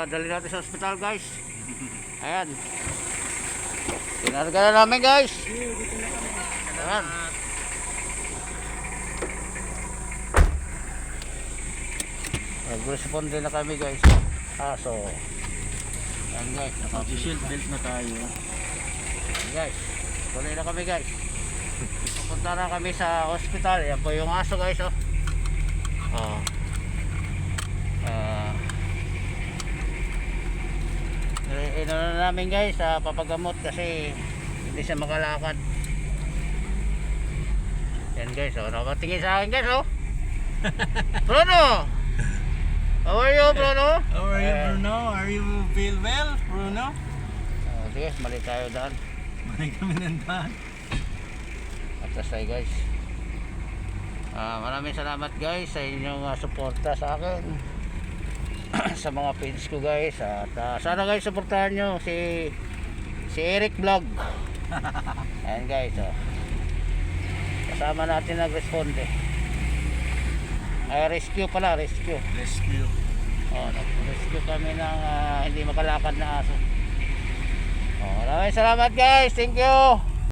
Dali natin sa ospital guys. Ayan. Kinarga na namin guys. Ayan. Nag-respond din na kami guys. So ayan guys, Naka-shield belt na tayo. ayan guys, tuloy na kami guys. Pupunta na kami sa ospital. Yan po yung aso guys. Ino na namin guys, papagamot kasi hindi siya makalakad. Yan guys, nakatingin sa akin guys. Bruno, how are you Bruno? How are you, Bruno? Are you feel well, Bruno? Sige, mali tayo daan. Mali kami nandaan. Atas tayo guys. Maraming salamat guys sa inyong suporta sa akin. Sa mga page ko guys. At sana guys suportahan nyo si Eric Vlog. Ayan guys. Kasama natin nag-responde. Rescue pala, rescue. Nag-rescue kami ng hindi makalakad na aso. Maraming salamat guys. Thank you.